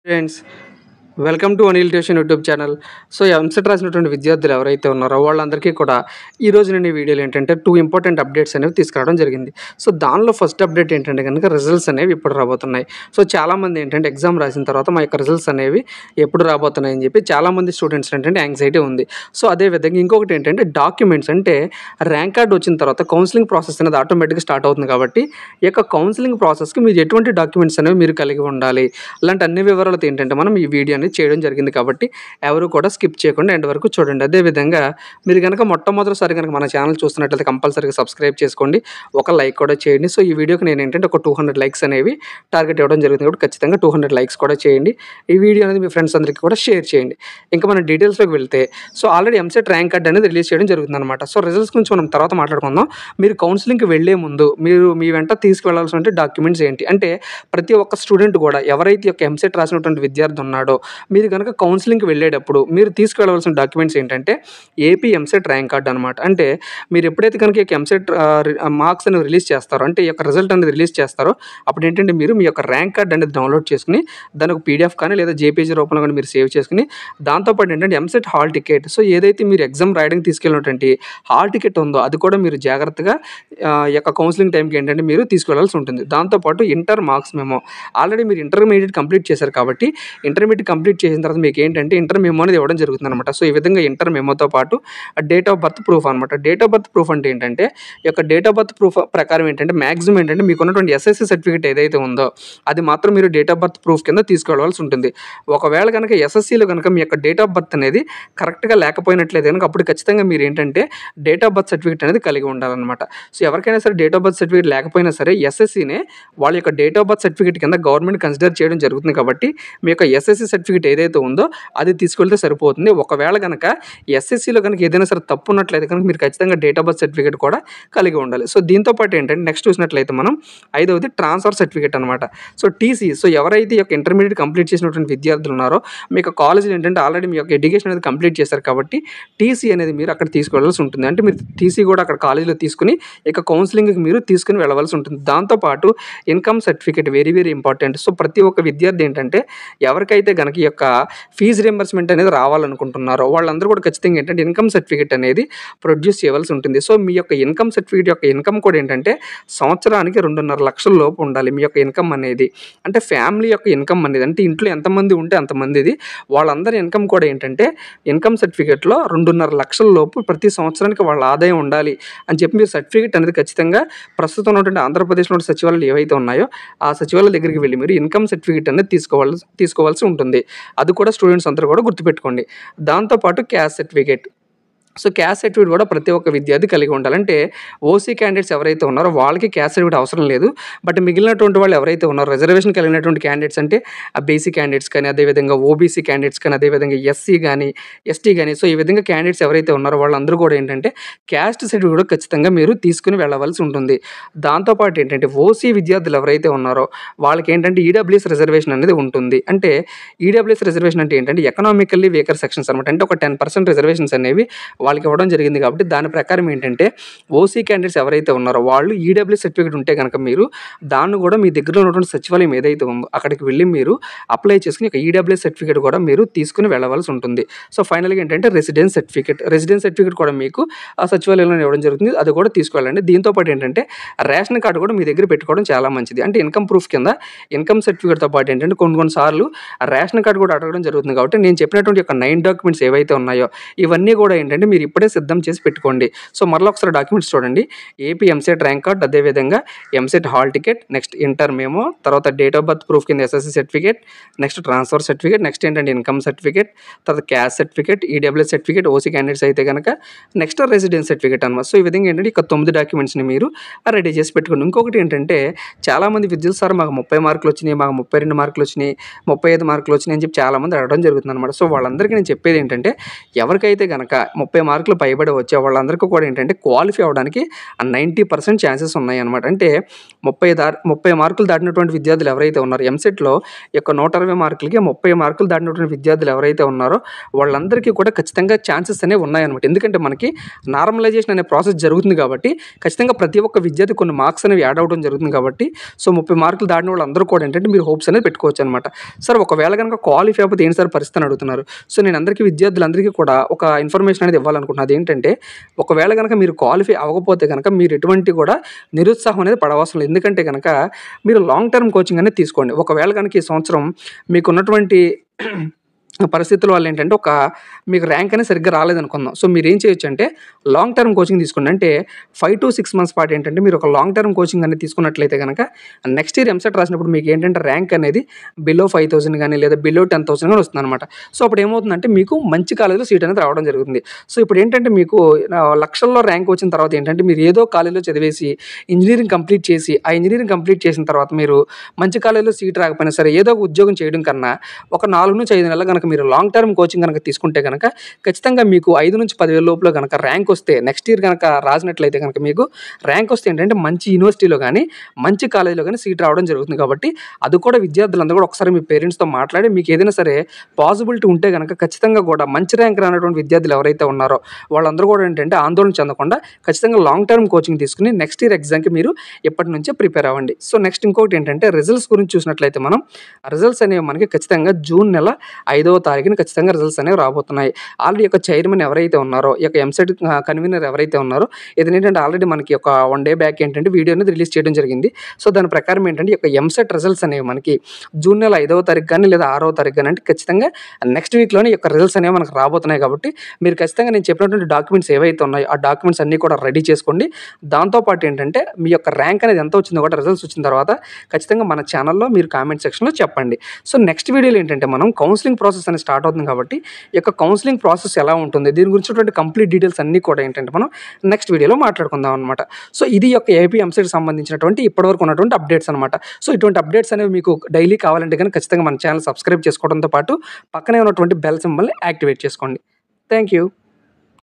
Friends, welcome to Anil tuition YouTube channel. So EAMCET రాసినటువంటి విద్యార్థులు ఎవరైతే ఉన్నారో వాళ్ళందరికీ కూడా ఈరోజు నేను ఈ వీడియోలో ఏంటంటే 2 ఇంపార్టెంట్ అప్డేట్స్ అనేవి తీసుకురావడం జరిగింది. సో దానిలో ఫస్ట్ అప్డేట్ ఏంటంటే కనుక రిజల్ట్స్ అనేవి ఇప్పుడు రాబోతున్నాయి. సో చాలామంది ఏంటంటే ఎగ్జామ్ రాసిన తర్వాత మా యొక్క రిజల్ట్స్ అనేవి ఎప్పుడు రాబోతున్నాయి అని చెప్పి చాలామంది స్టూడెంట్స్ ఏంటంటే యాంగ్జైటీ ఉంది. సో అదేవిధంగా ఇంకొకటి ఏంటంటే డాక్యుమెంట్స్, అంటే ర్యాంక్ కార్డ్ వచ్చిన తర్వాత కౌన్సిలింగ్ ప్రాసెస్ అనేది ఆటోమేటిక్గా స్టార్ట్ అవుతుంది. కాబట్టి ఈ యొక్క కౌన్సిలింగ్ ప్రాసెస్కి మీరు ఎటువంటి డాక్యుమెంట్స్ అనేవి మీరు కలిగి ఉండాలి, అలాంటి అన్ని వివరాలతో ఏంటంటే మనం ఈ వీడియోని చేయడం జరిగింది. కాబట్టి ఎవరు కూడా స్కిప్ చేయకుండా ఎండ్ వరకు చూడండి. అదేవిధంగా మీరు కనుక మొట్టమొదటిసారి కనుక మన ఛానల్ చూస్తున్నట్లయితే కంపల్సరీగా సబ్స్క్రైబ్ చేసుకోండి, ఒక లైక్ కూడా చేయండి. సో ఈ వీడియోకి నేను ఏంటంటే ఒక 200 లైక్స్ అనేవి టార్గెట్ ఇవ్వడం జరుగుతుంది. కాబట్టి ఖచ్చితంగా 200 లైక్స్ కూడా చేయండి. ఈ వీడియో అనేది మీ ఫ్రెండ్స్ అందరికీ కూడా షేర్ చేయండి. ఇంకా మన డీటెయిల్స్లోకి వెళ్తే, so already EAMCET rank card అనేది రిలీజ్ చేయడం జరుగుతుంది అనమాట. సో రిజల్ట్స్ గురించి మనం తర్వాత మాట్లాడుకుందాం. మీరు కౌన్సిలింగ్కి వెళ్లే ముందు మీరు మీ వెంట తీసుకువెళ్లాల్సిన డాక్యుమెంట్స్ ఏంటి అంటే, ప్రతి ఒక్క స్టూడెంట్ కూడా ఎవరైతే యొక్క ఎంసెట్ రాసినటువంటి విద్యార్థి ఉన్నాడో మీరు కనుక కౌన్సిలింగ్కి వెళ్ళేటప్పుడు మీరు తీసుకువెళ్ళవలసిన డాక్యుమెంట్స్ ఏంటంటే ఏపీ ఎంసెట్ ర్యాంక్ కార్డ్ అనమాట. అంటే మీరు ఎప్పుడైతే కనుక ఈ యొక్క ఎంసెట్ మార్క్స్ అనేది రిలీజ్ చేస్తారో, అంటే ఈ యొక్క రిజల్ట్ అనేది రిలీజ్ చేస్తారో, అప్పుడు ఏంటంటే మీరు మీ యొక్క ర్యాంక్ కార్డ్ అనేది డౌన్లోడ్ చేసుకుని దాని ఒక పీడిఎఫ్ కానీ లేదా జేపీజీ రూపంలో కానీ మీరు సేవ్ చేసుకుని, దాంతోపాటు ఏంటంటే ఎంసెట్ హాల్ టికెట్, సో ఏదైతే మీరు ఎగ్జామ్ రాయడానికి తీసుకెళ్ళినటువంటి హాల్ టికెట్ ఉందో అది కూడా మీరు జాగ్రత్తగా ఈ యొక్క కౌన్సిలింగ్ టైంకి ఏంటంటే మీరు తీసుకెళ్లాల్సి ఉంటుంది. దాంతోపాటు ఇంటర్ మార్క్స్ మెమో, ఆల్రెడీ మీరు ఇంటర్మీడియట్ కంప్లీట్ చేశారు కాబట్టి ఇంటర్మీడియట్ కంప్లీట్ చేసిన తర్వాత మీకు ఏంటంటే ఇంటర్ మెమో అనేది ఇవ్వడం జరుగుతుంది అనమాట. సో ఈ విధంగా ఇంటర్ మెమోతో పాటు డేట్ ఆఫ్ బర్త్ ప్రూఫ్ అనమాట. డేట్ ఆఫ్ బర్త్ ప్రూఫ్ అంటే ఏంటంటే, ఈ యొక్క డేట్ ఆఫ్ బర్త్ ప్రూఫ్ ప్రకారం ఏంటంటే మ్యాక్సిమం ఏంటంటే మీకు ఉన్నటువంటి ఎస్ఎస్సి సర్టిఫికేట్ ఏదైతే ఉందో అది మాత్రం మీరు డేట్ ఆఫ్ బర్త్ ప్రూఫ్ కింద తీసుకెళ్ళవలసి ఉంటుంది. ఒకవేళ కనుక ఎస్ఎస్సిలో కనుక మీ యొక్క డేట్ ఆఫ్ బర్త్ అనేది కరెక్ట్గా లేకపోయినట్లయితే కనుక అప్పుడు ఖచ్చితంగా మీరు ఏంటంటే డేట్ ఆఫ్ బర్త్ సర్టిఫికేట్ అనేది కలిగి ఉండాలన్నమాట. సో ఎవరికైనా సరే డేట్ ఆఫ్ బర్త్ సర్టిఫికేట్ లేకపోయినా సరే ఎస్ఎస్సినే వాళ్ళ యొక్క డేట్ ఆఫ్ బర్త్ సర్టిఫికేట్ కింద గవర్నమెంట్ కన్సిడర్ చేయడం జరుగుతుంది. కాబట్టి మీ యొక్క ఎస్ఎస్సి సర్టిఫికేట్ ఏదైతే ఉందో అది తీసుకెళ్తే సరిపోతుంది. ఒకవేళ కనుక ఎస్ఎస్సిలో కనుక ఏదైనా సరే తప్పు ఉన్నట్లయితే కనుక మీరు ఖచ్చితంగా డేట్ ఆఫ్ బర్త్ సర్టిఫికేట్ కూడా కలిగి ఉండాలి. సో దీంతో పాటు ఏంటంటే నెక్స్ట్ చూసినట్లయితే మనం 5వది ట్రాన్స్ఫర్ సర్టిఫికేట్ అనమాట. సో టీసీ, సో ఎవరైతే ఈ యొక్క ఇంటర్మీడియట్ కంప్లీట్ చేసినటువంటి విద్యార్థులు ఉన్నారో మీ యొక్క కాలేజీలో ఏంటంటే ఆల్రెడీ మీ యొక్క ఎడ్యుకేషన్ అనేది కంప్లీట్ చేశారు కాబట్టి టీసీ అనేది మీరు అక్కడ తీసుకెళ్లాల్సి ఉంటుంది. అంటే మీరు టీసీ కూడా అక్కడ కాలేజీలో తీసుకుని ఇక కౌన్సిలింగ్కి మీరు తీసుకుని వెళ్ళవలసి ఉంటుంది. దాంతోపాటు income certificate very very important. So ప్రతి ఒక్క విద్యార్థి ఏంటంటే ఎవరికైతే కనుక ఈ యొక్క ఫీజు రింబర్స్మెంట్ అనేది రావాలనుకుంటున్నారో వాళ్ళందరూ కూడా ఖచ్చితంగా ఏంటంటే ఇన్కమ్ సర్టిఫికేట్ అనేది ప్రొడ్యూస్ చేయవలసి ఉంటుంది. సో మీ యొక్క ఇన్కమ్ సర్టిఫికేట్ యొక్క ఇన్కమ్ కూడా ఏంటంటే సంవత్సరానికి 2.5 లక్షల లోపు ఉండాలి మీ యొక్క ఇన్కమ్ అనేది. అంటే ఫ్యామిలీ యొక్క ఇన్కమ్ అనేది, అంటే ఇంట్లో ఎంతమంది ఉంటే అంతమందిది వాళ్ళందరి ఇన్కమ్ కూడా ఏంటంటే ఇన్కమ్ సర్టిఫికేట్లో 2.5 లక్షల లోపు ప్రతి సంవత్సరానికి వాళ్ళ ఆదాయం ఉండాలి అని చెప్పి మీరు సర్టిఫికేట్ అనేది ఖచ్చితంగా ప్రస్తుతం ఉన్నటువంటి ఆంధ్రప్రదేశ్లో సచివాలయాలు ఏవైతే ఉన్నాయో ఆ సచివాలయాల దగ్గరికి వెళ్ళి మీరు ఇన్కమ్ సర్టిఫికేట్ అనేది తీసుకోవాల్సి ఉంటుంది. అది కూడా స్టూడెంట్స్ అందరూ కూడా గుర్తుపెట్టుకోండి. దాంతోపాటు caste certificate, so caste certificate కూడా ప్రతి ఒక్క విద్యార్థి కలిగి ఉండాలంటే ఓసీ క్యాండిడేట్స్ ఎవరైతే ఉన్నారో వాళ్ళకి క్యాస్ట్ సర్టిఫికేట్ అవసరం లేదు. బట్ మిగిలినటువంటి వాళ్ళు ఎవరైతే ఉన్నారో రిజర్వేషన్ కలిగినటువంటి క్యాండిడేట్స్, అంటే ఆ బీసీ క్యాండిడేట్స్ కానీ అదేవిధంగా ఓబీసీ క్యాండిడేట్స్ కానీ అదేవిధంగా ఎస్సీ కానీ ఎస్టీ కానీ, సో ఈ విధంగా క్యాండిడేట్స్ ఎవరైతే ఉన్నారో వాళ్ళందరూ కూడా ఏంటంటే క్యాస్ట్ సర్టిఫికేట్ కూడా ఖచ్చితంగా మీరు తీసుకుని వెళ్ళవలసి ఉంటుంది. దాంతోపాటు ఏంటంటే ఓసీ విద్యార్థులు ఎవరైతే ఉన్నారో వాళ్ళకి ఏంటంటే ఈడబ్ల్యూఎస్ రిజర్వేషన్ అనేది ఉంటుంది. అంటే ఈడబ్ల్యూఎస్ రిజర్వేషన్ అంటే ఏంటంటే ఎకనామికల్లీ వీకర్ సెక్షన్స్ అనమాట. అంటే ఒక 10% రిజర్వేషన్స్ అనేవి వాళ్ళకి ఇవ్వడం జరిగింది. కాబట్టి దాని ప్రకారం ఏంటంటే ఓసీ క్యాండిడేట్స్ ఎవరైతే ఉన్నారో వాళ్ళు ఈడబ్ల్యూఎస్ సర్టిఫికేట్ ఉంటే కనుక మీరు దాన్ని కూడా మీ దగ్గర ఉన్నటువంటి సచివాలయం ఏదైతే ఉందో అక్కడికి వెళ్ళి మీరు అప్లై చేసుకుని ఈడబ్ల్యూఎస్ సర్టిఫికేట్ కూడా మీరు తీసుకుని వెళ్ళవలసి ఉంటుంది. సో ఫైనల్గా ఏంటంటే రెసిడెన్స్ సర్టిఫికేట్ కూడా మీకు ఆ సచివాలయంలో ఇవ్వడం జరుగుతుంది. అది కూడా తీసుకువెళ్ళండి. దీంతోపాటు ఏంటంటే రేషన్ కార్డు కూడా మీ దగ్గర పెట్టుకోవడం చాలా మంచిది. అంటే ఇన్కమ్ ప్రూఫ్ కింద ఇన్కమ్ సర్టిఫికేట్తో పాటు ఏంటంటే కొన్నిసార్లు రేషన్ కార్డు కూడా అడగడం జరుగుతుంది. కాబట్టి నేను చెప్పినటువంటి యొక్క 9 డాక్యుమెంట్స్ ఏవైతే ఉన్నాయో ఇవన్నీ కూడా ఏంటంటే మీరు ఇప్పుడే సిద్ధం చేసి పెట్టుకోండి. సో మరలా ఒకసారి డాక్యుమెంట్స్ చూడండి. ఏపీ ఎంసెట్ ర్యాంక్ కార్డ్, అదేవిధంగా EAMCET hall ticket, next inter memo, తర్వాత డేట్ ఆఫ్ బర్త్ ప్రూఫ్ కింద SSC certificate, next transfer certificate, next ఏంటంటే ఇన్కమ్ సర్టిఫికేట్, తర్వాత caste certificate, EWS certificate OC candidates అయితే కనుక నెక్స్ట్ రెసిడెన్స్ సర్టిఫికేట్ అనమాట. So ఈ విధంగా ఏంటంటే ఇక 9 డాక్యుమెంట్స్ని మీరు రెడీ చేసి పెట్టుకోండి. ఇంకొకటి ఏంటంటే చాలామంది విద్యార్థులు సార్ మాకు 30 మార్కులు వచ్చినాయి, మాకు 32 మార్కులు వచ్చినాయి, 35 మార్కులు వచ్చినాయి అని చెప్పి చాలామంది అడగడం జరుగుతుంది అనమాట. సో వాళ్ళందరికీ నేను చెప్పేది ఏంటంటే ఎవరికైతే కనుక 30 మార్కులు పైబడి వచ్చే వాళ్ళందరికీ కూడా ఏంటంటే క్వాలిఫై అవ్వడానికి 90% ఛాన్సెస్ ఉన్నాయన్నమాట. అంటే 30 మార్కులు దాటినటువంటి విద్యార్థులు ఎవరైతే ఉన్నారో ఎంసెట్‌లో ఈ యొక్క 120 మార్కులకి 30 మార్కులు దాటినటువంటి విద్యార్థులు ఎవరైతే ఉన్నారో వాళ్ళందరికీ కూడా ఖచ్చితంగా ఛాన్సెస్ అనేవి ఉన్నాయన్నమాట. ఎందుకంటే మనకి నార్మలైజేషన్ అనే ప్రాసెస్ జరుగుతుంది కాబట్టి ఖచ్చితంగా ప్రతి ఒక్క విద్యార్థి కొన్ని మార్క్స్ అనేవి యాడ్ అవ్వడం జరుగుతుంది కాబట్టి సో 30 మార్కులు దాటిన వాళ్ళందరూ కూడా ఏంటంటే మీరు హోప్స్ అనేది పెట్టుకోవచ్చు అనమాట. సార్ ఒకవేళ కనుక క్వాలిఫై అయిపోతే ఏంటి సార్ పరిస్థితి అని అడుగుతున్నారు. సో నేను అందరికీ విద్యార్థులందరికీ కూడా ఒక ఇన్ఫర్మేషన్ అనేది ఇవ్వాలనుకుంటున్నాను. అదేంటంటే ఒకవేళ కనుక మీరు క్వాలిఫై అవ్వకపోతే కనుక మీరు ఎటువంటి కూడా నిరుత్సాహం అనేది పడవసరం లేదు. ఎందుకంటే కనుక మీరు లాంగ్ టర్మ్ కోచింగ్ అనేది తీసుకోండి. ఒకవేళ కనుక ఈ సంవత్సరం మీకున్నటువంటి పరిస్థితుల వల్ల ఏంటంటే మీకు ర్యాంక్ అనేది సరిగ్గా రాలేదనుకుందాం. సో మీరేం చేయొచ్చు అంటే లాంగ్ టర్మ్ కోచింగ్ తీసుకోండి. అంటే 5 to 6 months పాటు ఏంటంటే మీరు ఒక లాంగ్ టర్మ్ కోచింగ్ అనేది తీసుకున్నట్లయితే కనుక నెక్స్ట్ ఇయర్ ఎంసెట్ రాసినప్పుడు మీకు ఏంటంటే ర్యాంక్ అనేది బిలో 5,000 కానీ లేదా బిలో 10,000 కానీ వస్తుందన్నమాట. సో అప్పుడు ఏమవుతుందంటే మీకు మంచి కాలేజీలో సీట్ అనేది రావడం జరుగుతుంది. సో ఇప్పుడు ఏంటంటే మీకు లక్షల్లో ర్యాంక్ వచ్చిన తర్వాత ఏంటంటే మీరు ఏదో కాలేజీలో చదివేసి ఇంజనీరింగ్ కంప్లీట్ చేసి ఆ ఇంజనీరింగ్ కంప్లీట్ చేసిన తర్వాత మీరు మంచి కాలేజీలో సీట్ రాకపోయినా సరే ఏదో ఒక ఉద్యోగం చేయడం కన్నా ఒక 4 నుంచి 5 నెలలు కనుక మీరు లాంగ్ టర్మ్ కోచింగ్ కనుక తీసుకుంటే కనుక ఖచ్చితంగా మీకు 5 నుంచి 10,000 లోపల కనుక ర్యాంక్ వస్తే నెక్స్ట్ ఇయర్ కనుక రాసినట్లయితే కనుక మీకు ర్యాంక్ వస్తే ఏంటంటే మంచి యూనివర్సిటీలో కానీ మంచి కాలేజీలో కానీ సీట్ రావడం జరుగుతుంది. కాబట్టి అది కూడా విద్యార్థులందరూ కూడా ఒకసారి మీ పేరెంట్స్తో మాట్లాడి మీకు ఏదైనా సరే పాసిబిలిటీ ఉంటే కనుక ఖచ్చితంగా కూడా మంచి ర్యాంక్ రానటువంటి విద్యార్థులు ఎవరైతే ఉన్నారో వాళ్ళందరూ కూడా ఏంటంటే ఆందోళన చెందకుండా ఖచ్చితంగా లాంగ్ టర్మ్ కోచింగ్ తీసుకుని నెక్స్ట్ ఇయర్ ఎగ్జామ్కి మీరు ఇప్పటి నుంచే ప్రిపేర్ అవ్వండి. సో నెక్స్ట్ ఇంకొకటి ఏంటంటే రిజల్ట్స్ గురించి చూసినట్లయితే మనం రిజల్ట్స్ అనేవి మనకి ఖచ్చితంగా జూన్ నెల 5వ తారీఖున ఖచ్చితంగా రిజల్ట్స్ అనేవి రాబోతున్నాయి. ఆల్రెడీ యొక్క చైర్మన్ ఎవరైతే ఉన్నారో ఈ యొక్క ఎంసెట్ కన్వీనర్ ఎవరైతే ఉన్నారో ఇది ఏంటంటే ఆల్రెడీ మనకి ఒక 1 day బ్యాక్ ఏంటంటే వీడియో అనేది రిలీజ్ చేయడం జరిగింది. సో దాని ప్రకారం ఏంటంటే ఈ యొక్క ఎంసెట్ రిజల్ట్స్ అనేవి మనకి జూన్ నెల 5వ తారీఖు కానీ లేదా 6వ తారీఖు కానీ అంటే ఖచ్చితంగా నెక్స్ట్ వీక్లోనే ఈ యొక్క రిజల్ట్స్ అనేవి మనకు రాబోతున్నాయి. కాబట్టి మీరు ఖచ్చితంగా నేను చెప్పినటువంటి డాక్యుమెంట్స్ ఏవైతే ఉన్నాయో ఆ డాక్యుమెంట్స్ అన్నీ కూడా రెడీ చేసుకోండి. దాంతోపాటు ఏంటంటే మీ యొక్క ర్యాంక్ అనేది ఎంత వచ్చిందో కూడా రిజల్ట్స్ వచ్చిన తర్వాత ఖచ్చితంగా మన ఛానల్లో మీరు కామెంట్ సెక్షన్లో చెప్పండి. సో నెక్స్ట్ వీడియోలో ఏంటంటే మనం కౌన్సిలింగ్ ప్రాసెస్ అనేది స్టార్ట్ అవుతుంది కాబట్టి ఈ యొక్క కౌన్సిలింగ్ ప్రాసెస్ ఎలా ఉంటుంది దీని గురించినటువంటి కంప్లీట్ డీటెయిల్స్ అన్నీ కూడా ఏంటంటే మనం నెక్స్ట్ వీడియోలో మాట్లాడుకుందాం అనమాట. సో ఇది యొక్క ఏపీ ఎంసెట్ సంబంధించినటువంటి ఇప్పటివరకు ఉన్నటువంటి అప్డేట్స్ అనమాట. సో ఇటువంటి అప్డేట్స్ అనేవి మీకు డైలీ కావాలంటే కానీ ఖచ్చితంగా మన ఛానల్ సబ్స్క్రైబ్ చేసుకోవడంతో పాటు పక్కనే ఉన్నటువంటి బెల్ సింబల్ని యాక్టివేట్ చేసుకోండి. Thank you.